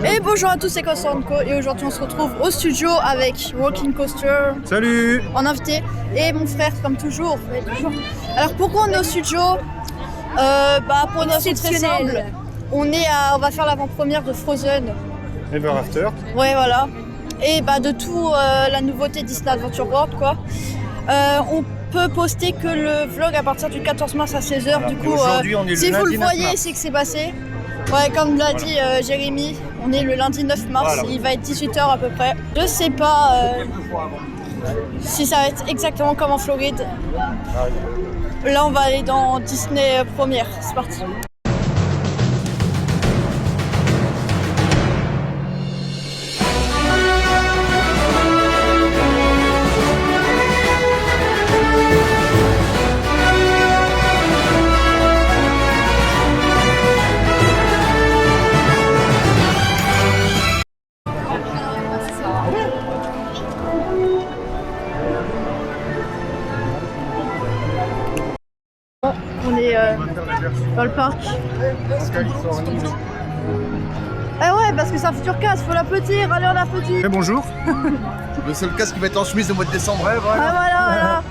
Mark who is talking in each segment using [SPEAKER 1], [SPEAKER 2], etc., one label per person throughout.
[SPEAKER 1] Et bonjour à tous, c'est Constanco et aujourd'hui on se retrouve au studio avec Walking Coaster.
[SPEAKER 2] Salut.
[SPEAKER 1] En invité et mon frère comme toujours. Alors pourquoi on est au studio? Pour une raison très simple. On va faire l'avant-première de Frozen.
[SPEAKER 2] Ever After.
[SPEAKER 1] Ouais voilà. Et de tout la nouveauté Disney Adventure World quoi. On peut poster que le vlog à partir du 14 mars à 16h.
[SPEAKER 2] Voilà.
[SPEAKER 1] Du coup,
[SPEAKER 2] aujourd'hui, on est
[SPEAKER 1] si
[SPEAKER 2] le
[SPEAKER 1] vous
[SPEAKER 2] lundi
[SPEAKER 1] le
[SPEAKER 2] 9
[SPEAKER 1] voyez,
[SPEAKER 2] mars.
[SPEAKER 1] c'est que c'est passé. Ouais, comme l'a dit Jérémy, on est le lundi 9 mars,
[SPEAKER 2] Voilà.
[SPEAKER 1] il va être 18h à peu près. Je sais pas si ça va être exactement comme en Floride. Là, on va aller dans Disney première, c'est parti. On est dans le parc. Ah ouais, parce que c'est un futur casque, faut l'applaudir, allez on applaudit.
[SPEAKER 2] Et bonjour.
[SPEAKER 3] Le seul casque qui va être en chemise au mois de décembre.
[SPEAKER 2] Ouais, voilà.
[SPEAKER 1] Ah voilà,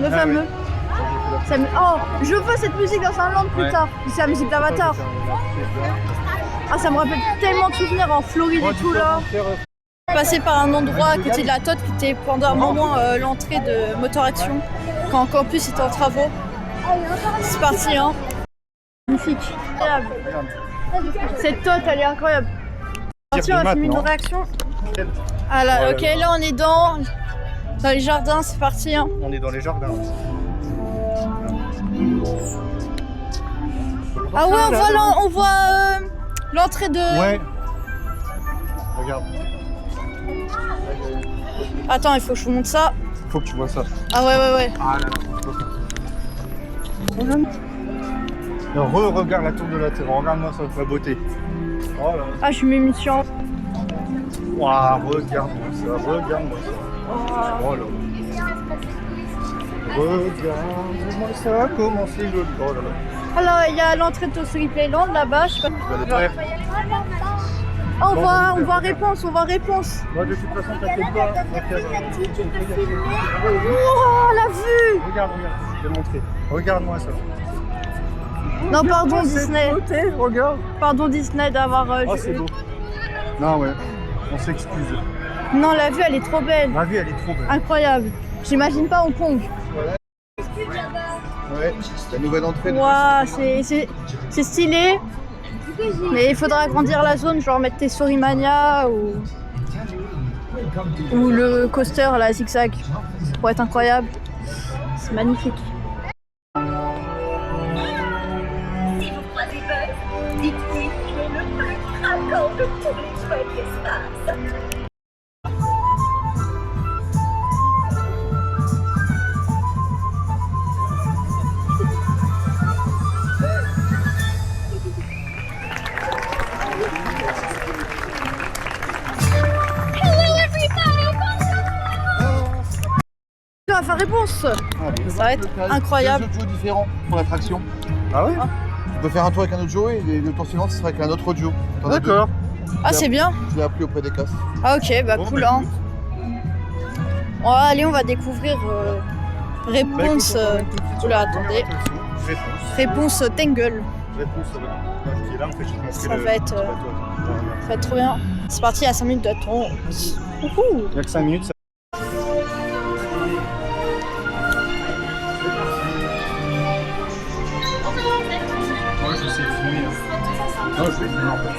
[SPEAKER 1] le fameux. Oh, je veux cette musique dans un land plus tard. C'est la musique d'Avatar. Ah, ça me rappelle tellement de souvenirs en Floride et tout là. Passé par un endroit à côté de la Tote qui était pendant un moment l'entrée de Motor Action quand Campus était en travaux. C'est parti hein. Magnifique. Incroyable. Cette Tote elle est incroyable. Parti, on va filmer une réaction. Ah là, ok, là on est dans les jardins, c'est parti hein.
[SPEAKER 2] On est dans les jardins.
[SPEAKER 1] Ah ouais, on voit l'entrée de...
[SPEAKER 2] Ouais. Regarde.
[SPEAKER 1] Attends, il faut que je vous montre ça.
[SPEAKER 2] Faut que tu vois ça.
[SPEAKER 1] Ah ouais.
[SPEAKER 2] Ah là là, faut que tu vois ça. Regarde la tour de la Terre, regarde-moi ça, la beauté. Oh là.
[SPEAKER 1] Ah, je suis mémission.
[SPEAKER 2] Waouh, regarde-moi ça, regarde-moi ça. Oh là. Regarde-moi ça, comment c'est joli. Oh là là.
[SPEAKER 1] Alors, il y a l'entrée de Toy Playland là-bas. Je sais pas.
[SPEAKER 2] Ouais.
[SPEAKER 1] Oh, on voit réponse.
[SPEAKER 2] Moi de toute façon, t'inquiète pas.
[SPEAKER 1] Oh, la vue.
[SPEAKER 2] Regarde, je vais te montrer. Regarde-moi ça.
[SPEAKER 1] Non, pardon Disney.
[SPEAKER 2] Regarde.
[SPEAKER 1] Pardon Disney d'avoir...
[SPEAKER 2] Oh, c'est beau. Non, ouais, on s'excuse.
[SPEAKER 1] Non, la vue, elle est trop belle.
[SPEAKER 2] La vue, elle est trop belle.
[SPEAKER 1] Incroyable. J'imagine pas Hong Kong.
[SPEAKER 3] Ouais, la nouvelle entrée.
[SPEAKER 1] Waouh, c'est stylé. Mais il faudra agrandir la zone, genre mettre tes Storimania ou le coaster, la zigzag. Ça pourrait être incroyable. C'est magnifique.
[SPEAKER 4] Si vous croisez Buzz, dites-lui qu'il est le plus craquant de tous les jouets de l'espace.
[SPEAKER 1] Tu vas faire réponse. Ça va être incroyable.
[SPEAKER 3] Deux duos différents pour l'attraction.
[SPEAKER 2] Ah ouais.
[SPEAKER 3] Tu peux faire un tour avec un autre duo et le tour suivant, ce sera avec un autre duo. T'en as deux.
[SPEAKER 2] D'accord.
[SPEAKER 1] Ah, c'est bien.
[SPEAKER 3] Je l'ai appris auprès des castes.
[SPEAKER 1] Ah, ok,
[SPEAKER 2] Bon,
[SPEAKER 1] cool
[SPEAKER 2] bah,
[SPEAKER 1] hein. Bon, allez, on va découvrir réponse. Oula, attendez. Réponse Tangle.
[SPEAKER 2] Qui est là, en fait, je te montrerai
[SPEAKER 1] Ça
[SPEAKER 2] le-
[SPEAKER 1] va être,
[SPEAKER 2] la toile.
[SPEAKER 1] Ça va être trop bien. C'est parti à 5 minutes d'attente. Wouhou.
[SPEAKER 2] Il y a que 5 minutes. Ça... Moi, je sais filmer. Non, je vais filmer en fait.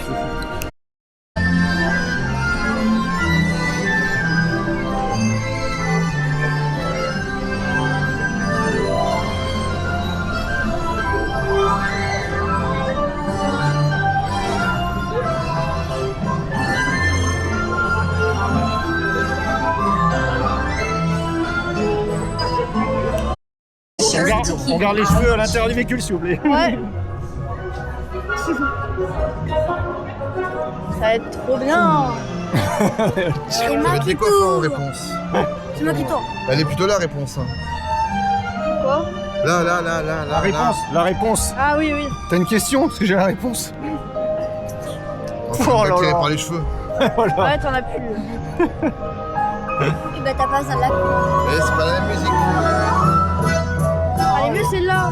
[SPEAKER 2] On garde les cheveux à l'intérieur du véhicule, s'il vous plaît.
[SPEAKER 1] Ouais. Ça va être trop bien.
[SPEAKER 3] C'est moi qui tourne. Réponse.
[SPEAKER 1] C'est moi qui tourne.
[SPEAKER 3] Elle est plutôt la réponse. Hein.
[SPEAKER 1] Quoi?
[SPEAKER 3] Là.
[SPEAKER 2] La réponse.
[SPEAKER 1] Ah oui, oui.
[SPEAKER 2] T'as une question? Parce que j'ai la réponse. Oh là
[SPEAKER 3] tiré
[SPEAKER 2] là.
[SPEAKER 3] par les cheveux.
[SPEAKER 2] Voilà.
[SPEAKER 1] Ouais, t'en as plus.
[SPEAKER 4] Et bah t'as pas celle-là.
[SPEAKER 3] Mais c'est pas la même musique.
[SPEAKER 1] Allez, mieux celle-là.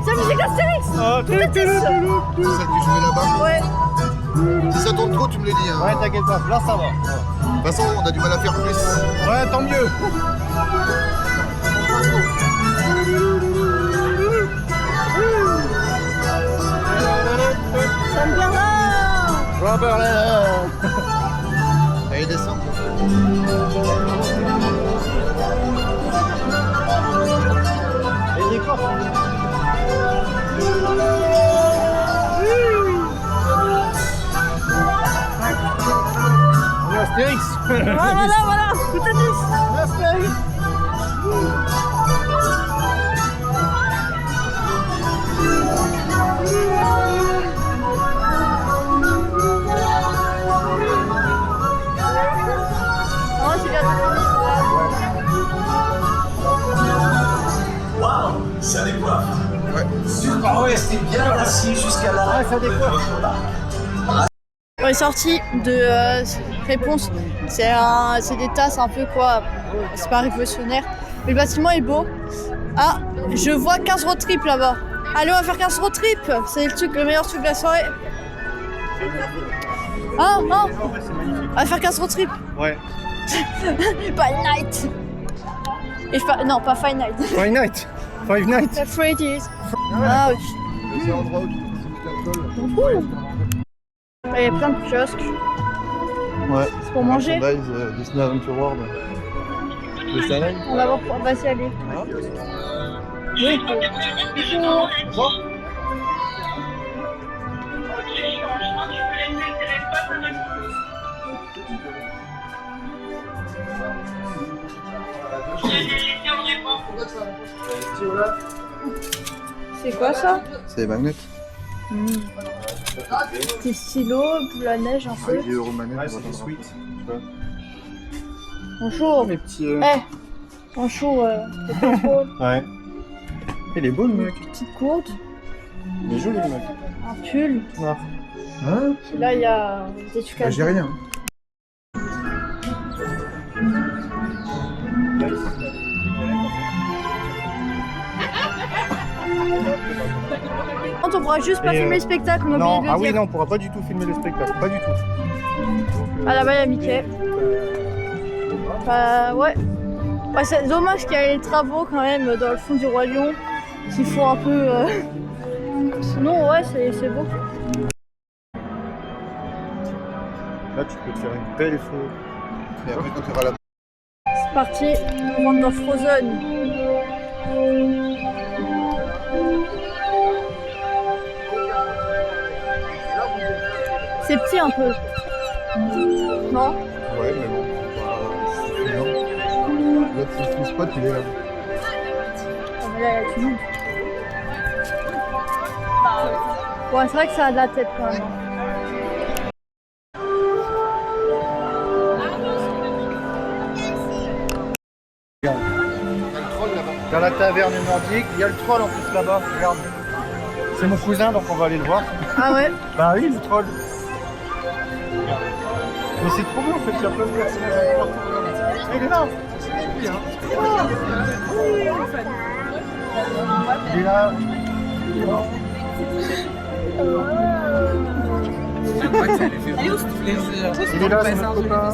[SPEAKER 1] C'est la musique d'Astérix.
[SPEAKER 2] Ah,
[SPEAKER 3] C'est celle que je jouais là-bas.
[SPEAKER 1] Ouais.
[SPEAKER 3] Si ça tourne trop, tu me le dis. Hein.
[SPEAKER 2] Ouais, t'inquiète pas, là ça va.
[SPEAKER 3] De toute façon, on a du mal à faire plus.
[SPEAKER 2] Ouais, tant mieux.
[SPEAKER 1] Ça me vient là.
[SPEAKER 2] Robert là.
[SPEAKER 3] Allez, descends.
[SPEAKER 2] Et décor. On est Astérix.
[SPEAKER 1] Voilà. Tout à fait.
[SPEAKER 2] Astérix.
[SPEAKER 1] Oh, c'est bien.
[SPEAKER 5] Ça décoiffe.
[SPEAKER 3] Ouais.
[SPEAKER 5] Ah ouais, c'était bien assis jusqu'à la.
[SPEAKER 2] Ah, ça décoiffe.
[SPEAKER 1] On est sorti de réponse. C'est des tasses un peu quoi. C'est pas révolutionnaire. Mais le bâtiment est beau. Ah, je vois 15 road trip là-bas. Allez, on va faire 15 road trip. C'est le meilleur truc de la soirée. Ah, on va faire 15 road trip.
[SPEAKER 2] Ouais.
[SPEAKER 1] Pas night. Non, pas Five Night.
[SPEAKER 2] Five Nights. Five Nights.
[SPEAKER 1] The Freddy's. Ah oui.
[SPEAKER 3] Le seul endroit où tu peux l'alcool.
[SPEAKER 1] Il y a plein de kiosques.
[SPEAKER 3] Ouais.
[SPEAKER 1] C'est pour manger.
[SPEAKER 3] Merchandise, Disney Adventure World. Le salon.
[SPEAKER 1] On va voir, on va s'y aller. Oui. C'est quoi ça?
[SPEAKER 3] C'est les magnets.
[SPEAKER 1] Des stylos, de la neige un peu.
[SPEAKER 3] Avec des euromanettes.
[SPEAKER 2] Ouais,
[SPEAKER 3] on va
[SPEAKER 2] c'est
[SPEAKER 3] t'en
[SPEAKER 2] sweet.
[SPEAKER 1] Bonjour.
[SPEAKER 2] Mes petits.
[SPEAKER 1] Bonjour, le contrôle.
[SPEAKER 2] Ouais. Il est beau le mec.
[SPEAKER 1] Petite courte,
[SPEAKER 2] Il est joli le mec.
[SPEAKER 1] un pull.
[SPEAKER 2] Noir.
[SPEAKER 3] Hein?
[SPEAKER 1] Et là, il y a des trucs à
[SPEAKER 3] J'ai rien.
[SPEAKER 1] On pourra juste pas
[SPEAKER 2] Et,
[SPEAKER 1] filmer le spectacle, on a
[SPEAKER 2] Non,
[SPEAKER 1] oublié de
[SPEAKER 2] ah
[SPEAKER 1] le
[SPEAKER 2] oui,
[SPEAKER 1] dire.
[SPEAKER 2] non, on pourra pas du tout filmer le spectacle. Pas du tout.
[SPEAKER 1] Ah là-bas, il y a Mickey. Ouais. Ouais, c'est dommage qu'il y ait les travaux quand même dans le fond du Roi Lion qui font un peu. Sinon, ouais, c'est beau.
[SPEAKER 2] Là, tu peux te faire une belle photo.
[SPEAKER 3] Et après, quand tu auras la.
[SPEAKER 1] C'est parti, on rentre dans Frozen. C'est petit un peu. Non?
[SPEAKER 3] Ouais, mais bon. C'est suffisant. L'autre spot, il est là.
[SPEAKER 1] Ah, mais là, il y a tout le monde. Ouais, c'est vrai que ça a de la tête quand même.
[SPEAKER 2] Dans la taverne nordique, il y a le troll en plus là-bas. Regarde. C'est mon cousin, donc on va aller le voir.
[SPEAKER 1] Ah ouais?
[SPEAKER 2] Bah oui, le troll. Mais c'est trop beau en fait, il y a plein de personnages partout. Il est là. C'est lui, hein. Il est là. Il est là, c'est notre copain.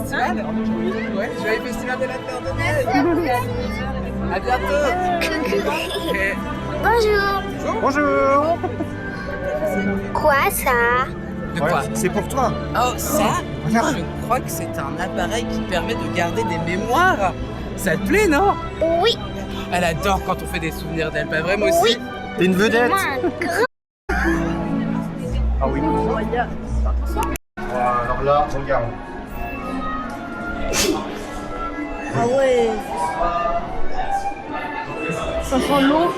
[SPEAKER 6] Ouais, joyeux festival de la Terre de Neige. À bientôt.
[SPEAKER 4] Bonjour.
[SPEAKER 2] Bonjour.
[SPEAKER 4] Quoi ça?
[SPEAKER 6] De quoi?
[SPEAKER 2] C'est pour toi.
[SPEAKER 6] Oh, ça, je crois que c'est un appareil qui permet de garder des mémoires. Ça te plaît, non?
[SPEAKER 4] Oui.
[SPEAKER 6] Elle adore quand on fait des souvenirs d'elle, pas vrai, moi aussi?
[SPEAKER 2] T'es une vedette.
[SPEAKER 4] Moi, un grand.
[SPEAKER 2] Ah oui.
[SPEAKER 1] Regarde.
[SPEAKER 2] Alors là, regarde.
[SPEAKER 1] Ah ouais. Ça sent l'eau.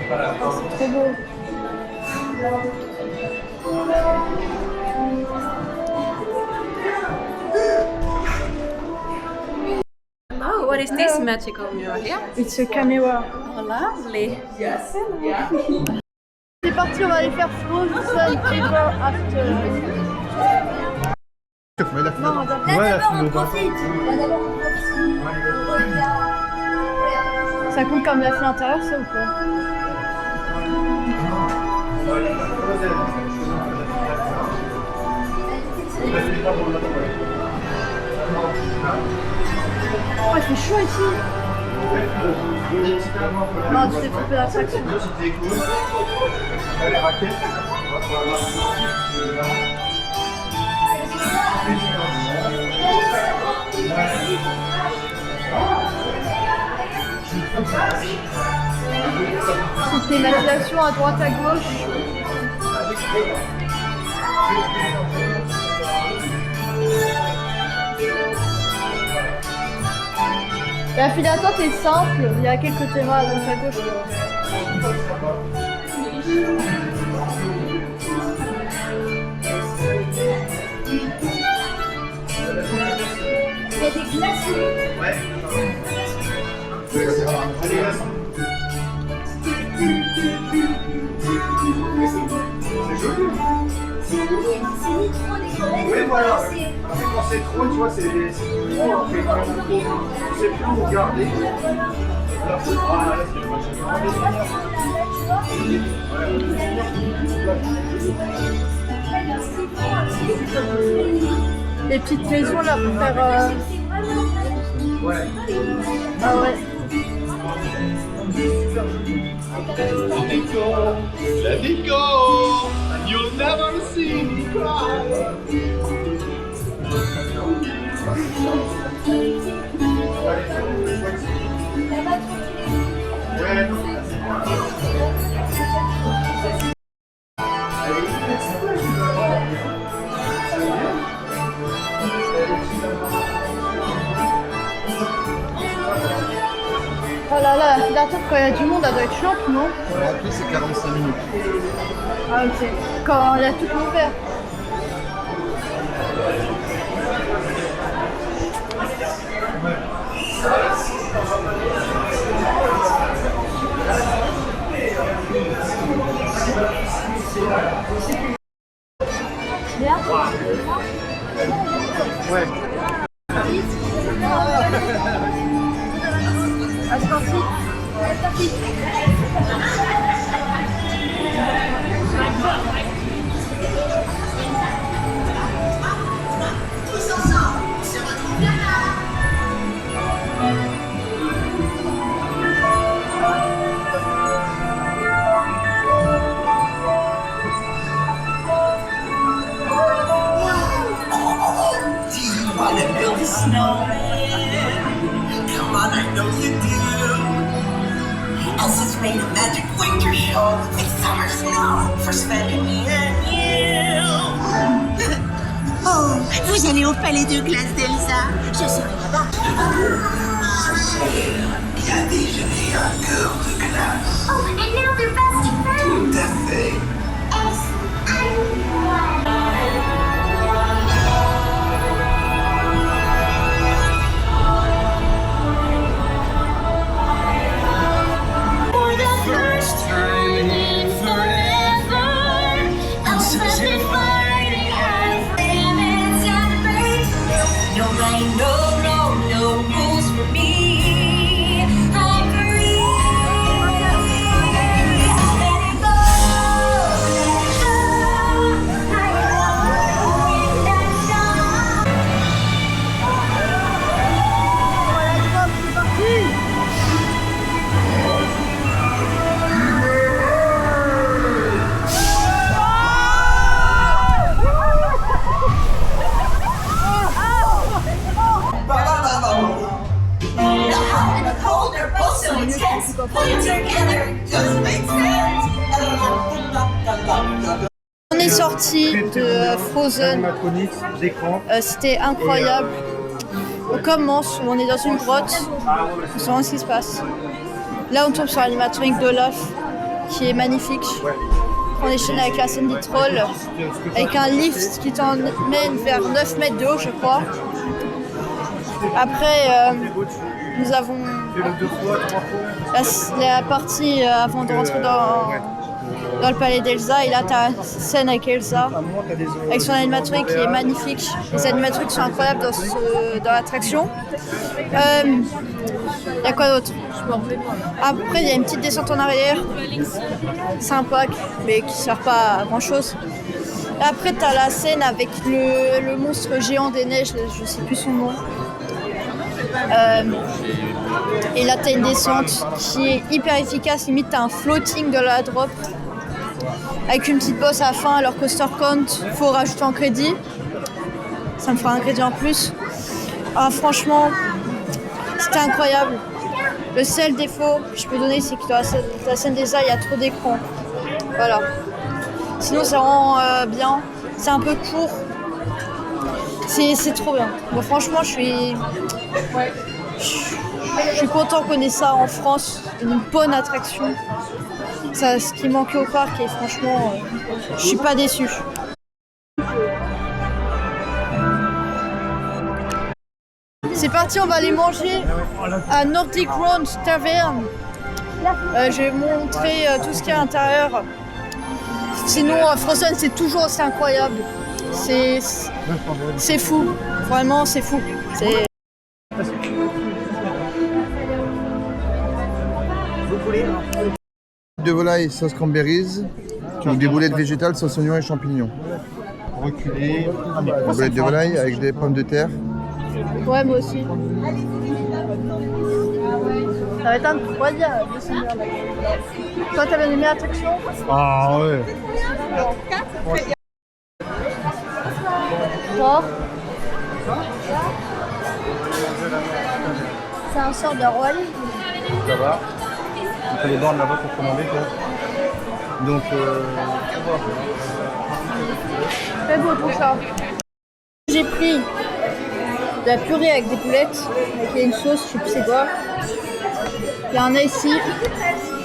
[SPEAKER 1] C'est trop beau.
[SPEAKER 7] Oh, what is this magical mirror here?
[SPEAKER 1] It's a camera.
[SPEAKER 7] Oh, lovely. Yes.
[SPEAKER 1] C'est parti, on va aller faire Frozen Ever After.
[SPEAKER 2] Mais la
[SPEAKER 1] Non, attends.
[SPEAKER 2] Ouais, la file de
[SPEAKER 1] Ça compte comme la file intérieure, ça ou pas? Oh, il fait chaud ici. Non, tu t'es trompé d'attraction.
[SPEAKER 2] Les raquettes.
[SPEAKER 1] C'était navigation à droite à gauche. La file d'attente est simple, il y a quelques terrains à droite à gauche.
[SPEAKER 4] Il y a des glaçons. C'est ni trop dégueulasse.
[SPEAKER 2] Oui, voilà. Quand c'est trop, tu vois, c'est trop. Tu sais plus où regarder.
[SPEAKER 1] Les petites maisons là pour faire.
[SPEAKER 2] Ouais.
[SPEAKER 1] Ah ouais.
[SPEAKER 3] Let it go, and you'll never see me cry.
[SPEAKER 1] Oh là là, la file d'attente quand il y a du monde, elle doit être chiante, non?
[SPEAKER 3] Après, c'est 45 minutes.
[SPEAKER 1] Ah ok. Quand il y a tout ouvert. Bien.
[SPEAKER 2] Ouais.
[SPEAKER 1] Ah, c'est parti.
[SPEAKER 5] wanna build a snowman? Come on, I know you do. Elsa's made a magic winter show with summer snow for spending me and you.
[SPEAKER 8] Oh, vous allez au palais de glace d'Elsa. Je serai là-bas.
[SPEAKER 5] Il y a déjà un cœur de glace.
[SPEAKER 4] Oh, and now they're best friends.
[SPEAKER 5] Tout à fait.
[SPEAKER 4] For the first time in forever, Elsa's been fighting her limits and breaks. No rain, no rules for me. I'm free. Let it go, let it go. I love that song.
[SPEAKER 1] Voilà, c'est parti.
[SPEAKER 5] The hot and the cold are both so intense. Put together just makes sense.
[SPEAKER 1] On est sorti de Frozen.
[SPEAKER 2] Animatronics, d'écran.
[SPEAKER 1] C'était incroyable. On commence, on est dans une grotte. On sait pas ce qui se passe. Là, on tombe sur l'animatronique d'Olaf, qui est magnifique. On enchaîne avec la scène du troll, avec un lift qui t'emmène vers 9 mètres de haut, je crois. Après, nous avons
[SPEAKER 2] Fais-le 2 fois, 3 fois.
[SPEAKER 1] la partie avant de rentrer dans dans le palais d'Elsa. Et là, tu as une scène avec Elsa, avec son animatronique qui est magnifique. Les animatroniques sont incroyables dans l'attraction. Il y a quoi d'autre? Après, il y a une petite descente en arrière, sympa, mais qui ne sert pas à grand chose. Et après, tu as la scène avec le monstre géant des neiges, je ne sais plus son nom. Et là, tu as une descente qui est hyper efficace, limite, tu as un floating de la drop. Avec une petite bosse à la fin, alors coaster count, il faut rajouter en crédit. Ça me fera un crédit en plus. Ah, franchement, c'était incroyable. Le seul défaut que je peux donner, c'est que dans la scène des airs, il y a trop d'écran. Voilà. Sinon, c'est vraiment bien. C'est un peu court. C'est trop bien. Bon, franchement, je suis content qu'on ait ça en France. Une bonne attraction. Ça, ce qui manquait au parc, et franchement, je suis pas déçue. C'est parti, on va aller manger à Nordic Round Tavern. Je vais montrer tout ce qu'il y a à l'intérieur. Sinon, Frozen, c'est toujours aussi incroyable. C'est fou, vraiment, c'est fou.
[SPEAKER 9] De volaille sauce cranberries, ou des boulettes végétales sauce oignon et champignons.
[SPEAKER 2] Reculer.
[SPEAKER 9] Des boulettes de volaille avec des pommes de terre.
[SPEAKER 1] Ouais, moi aussi. Ça va être incroyable. Toi, t'as bien aimé l'attraction?
[SPEAKER 2] Ah ouais.
[SPEAKER 1] Toi? C'est un sort de royaume.
[SPEAKER 2] Ça va. On fait les bornes là-bas pour commander quoi. Donc
[SPEAKER 1] Très beau tout ça. J'ai pris de la purée avec des boulettes, avec une sauce, je sais plus c'est quoi. Il y a un ici,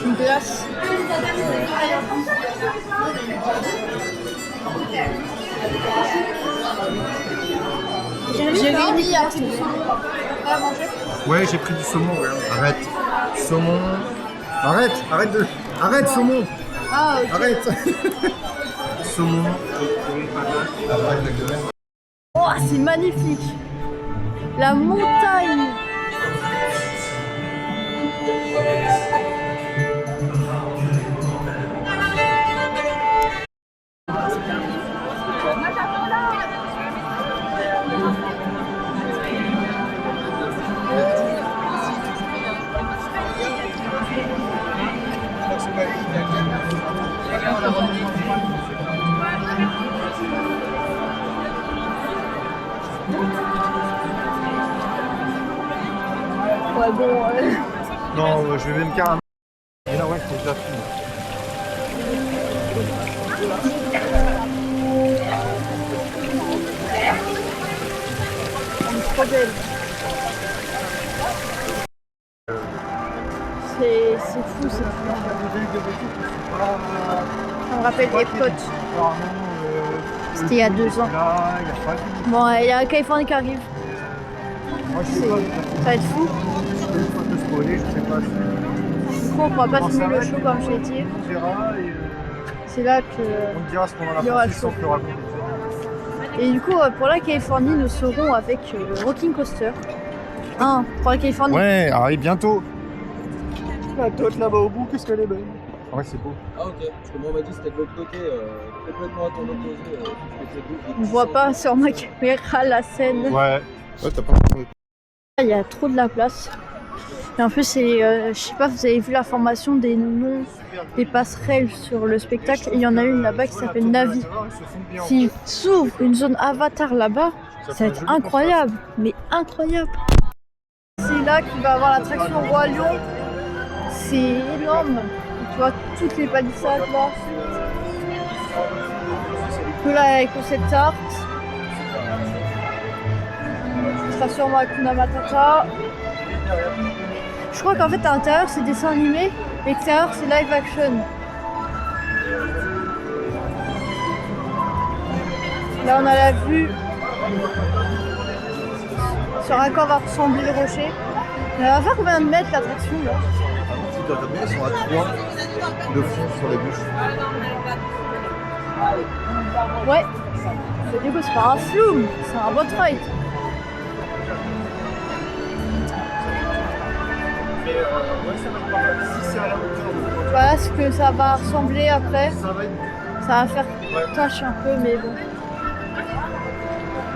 [SPEAKER 1] une glace. J'ai réuni à tout à manger.
[SPEAKER 2] ouais, j'ai pris du saumon. Ouais. Arrête. Saumon. Arrête saumon.
[SPEAKER 1] Ah, ok.
[SPEAKER 2] Arrête. Saumon.
[SPEAKER 1] Oh, c'est magnifique. La montagne. Ouais, bon,
[SPEAKER 2] Non, je vais même carrément. Et là, ouais, c'est déjà fini.
[SPEAKER 1] trop belle. C'est fou, c'est fou. Ça me rappelle Epcot. C'était il y a 2 ans. Bon, il y a Californie qui arrive. Ça va être fou. Du coup, on pourra pas filmer le show comme je l'ai dit. C'est là que il y aura le show. Et du coup, pour la Californie, nous serons avec Rocking Coaster. Pour la Californie.
[SPEAKER 2] Ouais, arrive bientôt. La tote là-bas au bout, qu'est-ce qu'elle est belle. Ouais, c'est beau.
[SPEAKER 10] Ah ok, parce que moi on m'a dit c'était de l'autre côté, complètement à ton opposé.
[SPEAKER 1] On voit pas sur ma caméra la scène.
[SPEAKER 2] Ouais. Ouais, t'as pas.
[SPEAKER 1] Il y a trop de la place. Et en plus, je sais pas, vous avez vu la formation des noms des passerelles sur le spectacle. Et il y en a une là-bas qui s'appelle Navi. S'il s'ouvre une zone avatar là-bas, ça va être incroyable. Mais incroyable. C'est là qu'il va avoir l'attraction Roi Lion. C'est énorme. Tu vois toutes les palissades là. Que là avec concept art. Ce sera sûrement Hakuna Matata. Je crois qu'en fait à l'intérieur c'est dessin animé, l'extérieur c'est live action. Là on a la vue sur à quoi va ressembler le rocher. Elle va faire combien de mètres l'attraction là?
[SPEAKER 2] Ils sont à 3.
[SPEAKER 9] de fond sur les bûches.
[SPEAKER 1] Ouais. Du coup, c'est pas un flume, c'est un boat ride. Voilà ce que ça va ressembler après. Ça va faire tâche un peu, mais bon.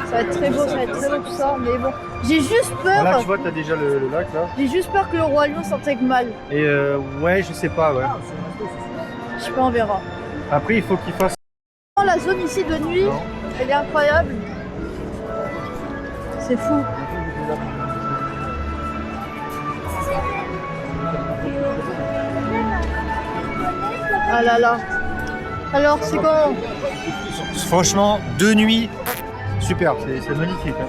[SPEAKER 1] Ça va être très beau, ça va être très beau tout ça, mais bon. J'ai juste peur.
[SPEAKER 2] Là, tu vois, t'as déjà le lac là.
[SPEAKER 1] J'ai juste peur que le Roi Lion s'intègre mal.
[SPEAKER 2] Et ouais, je sais pas, ouais.
[SPEAKER 1] Je sais pas, on verra.
[SPEAKER 2] Après, il faut qu'il fasse.
[SPEAKER 1] La zone ici de nuit, elle est incroyable. C'est fou. Ah là là. Alors, c'est comment?
[SPEAKER 2] Franchement, 2 nuits, super, c'est magnifique. Hein.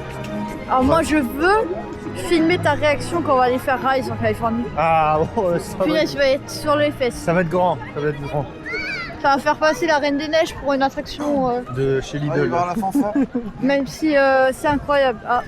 [SPEAKER 1] Alors moi, je veux filmer ta réaction quand on va aller faire Rise en Californie.
[SPEAKER 2] Ah, oh,
[SPEAKER 1] Puis là, tu vas être sur les fesses.
[SPEAKER 2] ça va être grand, ça va être grand.
[SPEAKER 1] Ça va faire passer la Reine des Neiges pour une attraction,
[SPEAKER 2] De chez Lidl.
[SPEAKER 9] voir la fanfare.
[SPEAKER 1] même si c'est incroyable. Ah.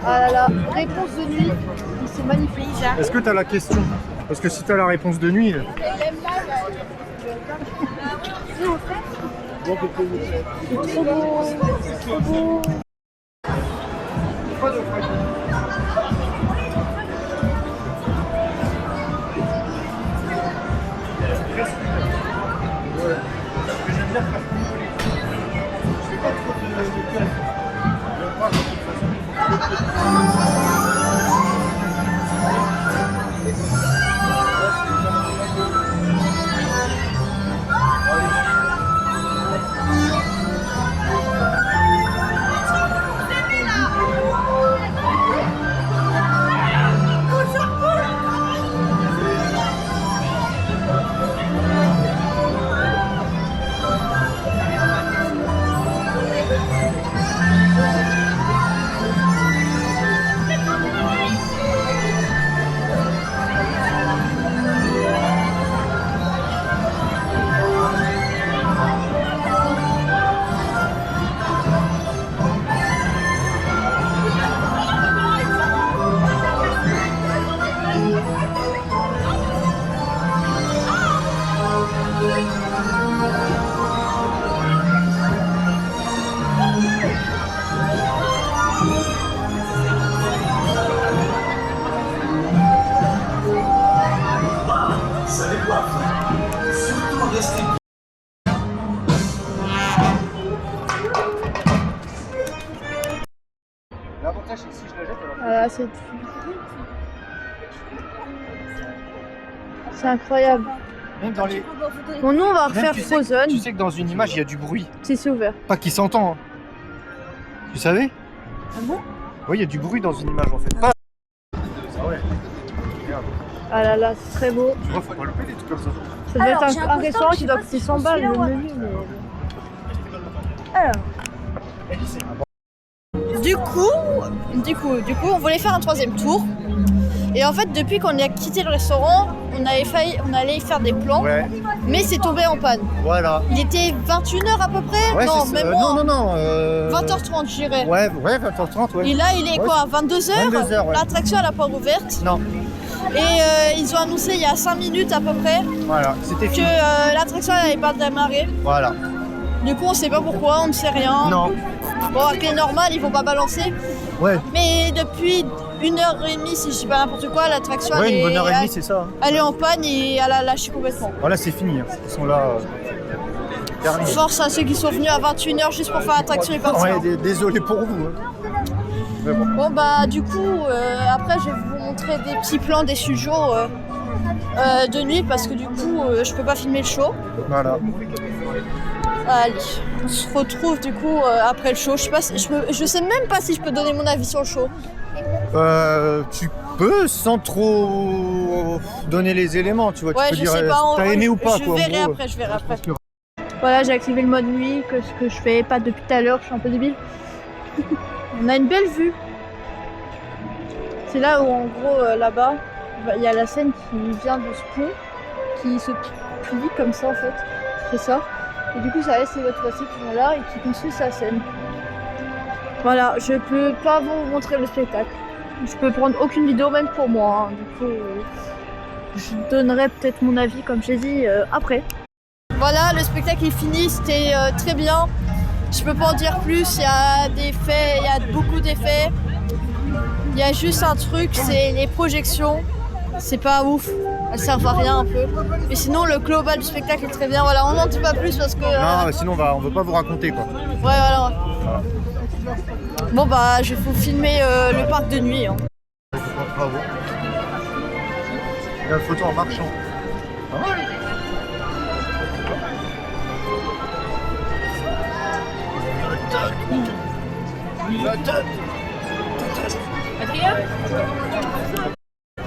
[SPEAKER 1] Ah là là, réponse de nuit, c'est magnifique.
[SPEAKER 2] Est-ce que tu as la question? Parce que si tu as la réponse de nuit.
[SPEAKER 1] C'est trop beau, c'est trop beau.
[SPEAKER 10] L'avantage, c'est que si je la jette, alors.
[SPEAKER 1] Voilà, c'est incroyable.
[SPEAKER 2] Même dans les...
[SPEAKER 1] Bon, nous, on va
[SPEAKER 2] Même,
[SPEAKER 1] refaire
[SPEAKER 2] tu sais-
[SPEAKER 1] Frozen.
[SPEAKER 2] Tu sais que dans une image, il y a du bruit.
[SPEAKER 1] Si, c'est ouvert.
[SPEAKER 2] Pas qui s'entend. Hein. Tu savais?
[SPEAKER 1] Ah bon?
[SPEAKER 2] Oui, il y a du bruit dans une image en fait. Pas... Ah ouais. Regarde.
[SPEAKER 1] Ah là là, c'est très beau.
[SPEAKER 2] Tu vois, faut pas louper des trucs comme ça.
[SPEAKER 1] Ça doit
[SPEAKER 8] Alors,
[SPEAKER 1] être
[SPEAKER 8] j'ai
[SPEAKER 1] un
[SPEAKER 8] un
[SPEAKER 1] restaurant
[SPEAKER 8] constat,
[SPEAKER 1] qui doit
[SPEAKER 8] je sais
[SPEAKER 1] coûter
[SPEAKER 8] pas
[SPEAKER 1] 100
[SPEAKER 8] si
[SPEAKER 1] balles
[SPEAKER 8] c'est
[SPEAKER 1] le
[SPEAKER 8] là, ouais.
[SPEAKER 1] menu. Alors. Du coup, on voulait faire un troisième tour. Et en fait, depuis qu'on a quitté le restaurant, on allait faire des plans,
[SPEAKER 2] Ouais,
[SPEAKER 1] mais c'est tombé en panne.
[SPEAKER 2] voilà.
[SPEAKER 1] Il était 21h à peu près.
[SPEAKER 2] Ouais,
[SPEAKER 1] non,
[SPEAKER 2] c'est
[SPEAKER 1] même
[SPEAKER 2] ça.
[SPEAKER 1] moins.
[SPEAKER 2] Non.
[SPEAKER 1] 20h30, je dirais.
[SPEAKER 2] Ouais, 20h30, ouais.
[SPEAKER 1] Et là, il est
[SPEAKER 2] Ouais,
[SPEAKER 1] quoi, 22h?
[SPEAKER 2] 22h, ouais.
[SPEAKER 1] L'attraction, elle n'a pas ouverte.
[SPEAKER 2] Non,
[SPEAKER 1] Et ils ont annoncé il y a 5 minutes à peu près
[SPEAKER 2] voilà, c'était
[SPEAKER 1] que
[SPEAKER 2] fini.
[SPEAKER 1] l'attraction n'allait pas démarrer.
[SPEAKER 2] Voilà.
[SPEAKER 1] Du coup, on sait pas pourquoi, on ne sait rien.
[SPEAKER 2] Non.
[SPEAKER 1] Bon, avec les normales, ils vont pas balancer.
[SPEAKER 2] Ouais,
[SPEAKER 1] Mais depuis 1h30, si je dis pas n'importe quoi, l'attraction
[SPEAKER 2] ouais,
[SPEAKER 1] elle,
[SPEAKER 2] une bonne heure et demie,
[SPEAKER 1] est,
[SPEAKER 2] c'est ça. Hein.
[SPEAKER 1] elle est en panne et elle a lâché complètement.
[SPEAKER 2] Voilà, c'est fini. Hein. Ils sont là. Terminé.
[SPEAKER 1] Force à ceux qui sont venus à 21h juste pour faire l'attraction et partir.
[SPEAKER 2] Ouais, désolé pour vous. Hein. Mais bon.
[SPEAKER 1] Bon bah du coup, après je vais vous montrer des petits plans des studios de nuit parce que du coup je peux pas filmer le show.
[SPEAKER 2] Voilà.
[SPEAKER 1] Allez, on se retrouve du coup après le show. Je sais même pas si je peux donner mon avis sur le show.
[SPEAKER 2] Tu peux sans trop donner les éléments, tu vois.
[SPEAKER 1] Ouais,
[SPEAKER 2] tu peux
[SPEAKER 1] je
[SPEAKER 2] dire
[SPEAKER 1] sais pas.
[SPEAKER 2] t'as aimé ou pas,
[SPEAKER 1] je
[SPEAKER 2] quoi. en
[SPEAKER 1] verrai
[SPEAKER 2] gros.
[SPEAKER 1] après, je verrai après. Voilà, j'ai activé le mode nuit, ce que je fais pas depuis tout à l'heure, je suis un peu débile. On a une belle vue. C'est là où en gros là-bas, il y a la Seine qui vient de ce pont, qui se plie comme ça en fait. C'est ça. Et du coup ça laisse les voitures qui vont là et qui construisent la Seine. Voilà, je peux pas vous montrer le spectacle. Je peux prendre aucune vidéo même pour moi. Hein. Du coup, je donnerai peut-être mon avis comme j'ai dit après. Voilà, le spectacle est fini, c'était très bien. Je peux pas en dire plus, il y a des faits, il y a beaucoup d'effets. Il y a juste un truc, c'est les projections. C'est pas ouf, elles servent à rien un peu. Mais sinon, le global du spectacle est très bien. Voilà, on n'en dit pas plus parce que.
[SPEAKER 2] Non, sinon on veut pas vous raconter quoi.
[SPEAKER 1] Ouais, voilà. Bon, bah, je vais vous filmer le parc de nuit. Hein.
[SPEAKER 2] Bravo. Il y a une photo en marchant. Ah ouais.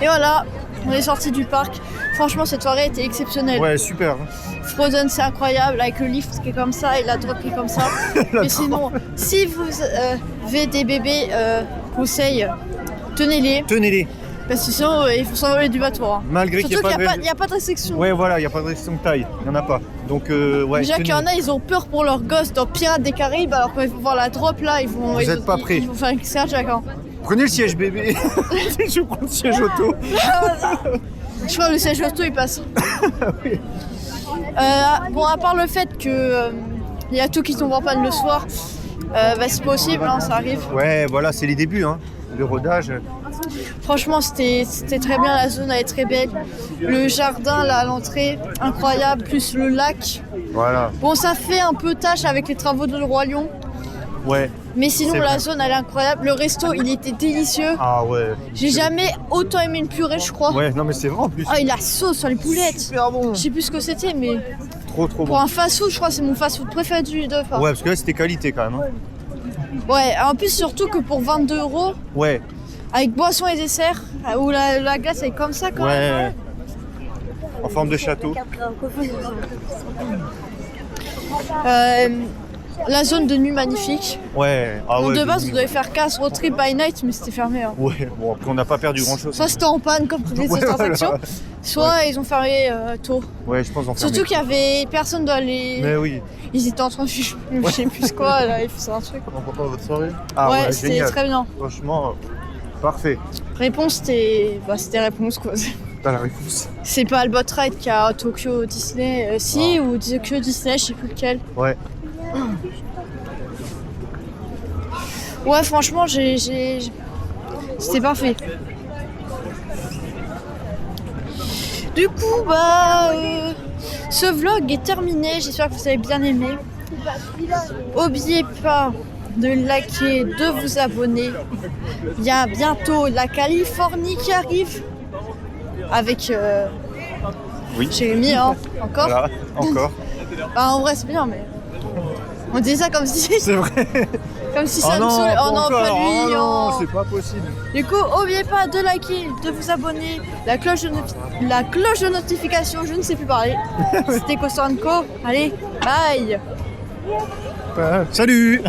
[SPEAKER 2] Et voilà, on est sorti du parc. Franchement, cette soirée était exceptionnelle. Ouais, super.
[SPEAKER 1] Frozen, c'est incroyable, avec le lift qui est comme ça et la drop qui est comme ça. Mais sinon, si vous avez des bébés, conseil, tenez-les.
[SPEAKER 2] Tenez-les.
[SPEAKER 1] Parce que sinon, il faut s'envoler du bateau. Hein.
[SPEAKER 2] Malgré qu'il
[SPEAKER 1] Surtout
[SPEAKER 2] n'y
[SPEAKER 1] qu'il
[SPEAKER 2] a pas de...
[SPEAKER 1] n'y a pas de restriction.
[SPEAKER 2] Ouais, voilà, il n'y a pas de restriction de taille. Il n'y en a pas. Donc, ouais.
[SPEAKER 1] Déjà qu'il y en a, ils ont peur pour leurs gosses dans Pirates des Caraïbes, alors quand ils vont voir la drop là, ils vont.
[SPEAKER 2] Vous êtes pas prêts.
[SPEAKER 1] Ils vont faire une Jack. Hein.
[SPEAKER 2] Prenez le siège bébé. Je prends le siège auto.
[SPEAKER 1] Je crois que le siège auto il passe.
[SPEAKER 2] Oui.
[SPEAKER 1] Bon, à part le fait que il y a tout qui tombe en panne le soir, bah, c'est possible, hein, ça arrive.
[SPEAKER 2] Ouais, voilà, c'est les débuts, hein. Le rodage.
[SPEAKER 1] Franchement, c'était très bien, la zone elle est très belle. Le jardin là à l'entrée, incroyable, plus le lac.
[SPEAKER 2] Voilà.
[SPEAKER 1] Bon, ça fait un peu tâche avec les travaux de Roi Lion.
[SPEAKER 2] Ouais.
[SPEAKER 1] Mais sinon,
[SPEAKER 2] C'est
[SPEAKER 1] la
[SPEAKER 2] vrai.
[SPEAKER 1] zone elle est incroyable. Le resto, il était délicieux.
[SPEAKER 2] Ah ouais.
[SPEAKER 1] J'ai jamais autant aimé une purée, je crois.
[SPEAKER 2] Ouais, non mais c'est vrai en plus.
[SPEAKER 1] Ah, il a sauce sur les boulettes.
[SPEAKER 2] Super bon.
[SPEAKER 1] Je sais plus ce que c'était, mais
[SPEAKER 2] Trop
[SPEAKER 1] pour
[SPEAKER 2] bon.
[SPEAKER 1] un fast-food, je crois que c'est mon fast-food préféré de phare.
[SPEAKER 2] Ouais, parce que là c'était qualité quand même. Hein.
[SPEAKER 1] Ouais, en plus, surtout que pour 22 €,
[SPEAKER 2] Ouais.
[SPEAKER 1] avec boisson et dessert, où la glace est comme ça quand même.
[SPEAKER 2] Ouais. En forme de château.
[SPEAKER 1] La zone de nuit magnifique.
[SPEAKER 2] Ouais. Ah
[SPEAKER 1] Donc
[SPEAKER 2] ouais.
[SPEAKER 1] de base,
[SPEAKER 2] nuit.
[SPEAKER 1] vous devez faire casse road trip by night, mais c'était fermé. Hein.
[SPEAKER 2] Ouais, bon après on n'a pas perdu grand chose.
[SPEAKER 1] Soit c'était en panne comme toutes les
[SPEAKER 2] Ouais,
[SPEAKER 1] autres
[SPEAKER 2] voilà.
[SPEAKER 1] attractions, soit ils ont fermé tôt.
[SPEAKER 2] Ouais, je pense en
[SPEAKER 1] Surtout qu'il y avait personne dans les.
[SPEAKER 2] Mais oui.
[SPEAKER 1] Ils étaient en train de je sais plus quoi, là, ils faisaient un truc.
[SPEAKER 2] On comprend pas votre soirée. Ah
[SPEAKER 1] ouais,
[SPEAKER 2] ouais,
[SPEAKER 1] c'était
[SPEAKER 2] génial.
[SPEAKER 1] très bien.
[SPEAKER 2] Franchement, parfait.
[SPEAKER 1] Réponse, c'était réponse quoi.
[SPEAKER 2] T'as la réponse.
[SPEAKER 1] C'est pas le Bot Ride qui a Tokyo Disney, si, ou Tokyo Disney, je sais plus lequel.
[SPEAKER 2] Ouais.
[SPEAKER 1] Ouais, franchement, c'était parfait. Du coup, bah, ce vlog est terminé. J'espère que vous avez bien aimé. N'oubliez pas de liker, de vous abonner. Il y a bientôt la Californie qui arrive avec
[SPEAKER 2] Oui.
[SPEAKER 1] Jérémy, hein, encore.
[SPEAKER 2] Voilà, encore.
[SPEAKER 1] Bah, en vrai, c'est bien, mais on dit ça comme si,
[SPEAKER 2] C'est vrai.
[SPEAKER 1] comme si ça me saoulait. Oh non, pas lui.
[SPEAKER 2] Oh non,
[SPEAKER 1] oh.
[SPEAKER 2] c'est pas possible.
[SPEAKER 1] Du coup, n'oubliez pas de liker, de vous abonner, la cloche de notification, je ne sais plus parler. C'était Costo & Co. Allez, bye.
[SPEAKER 2] Salut.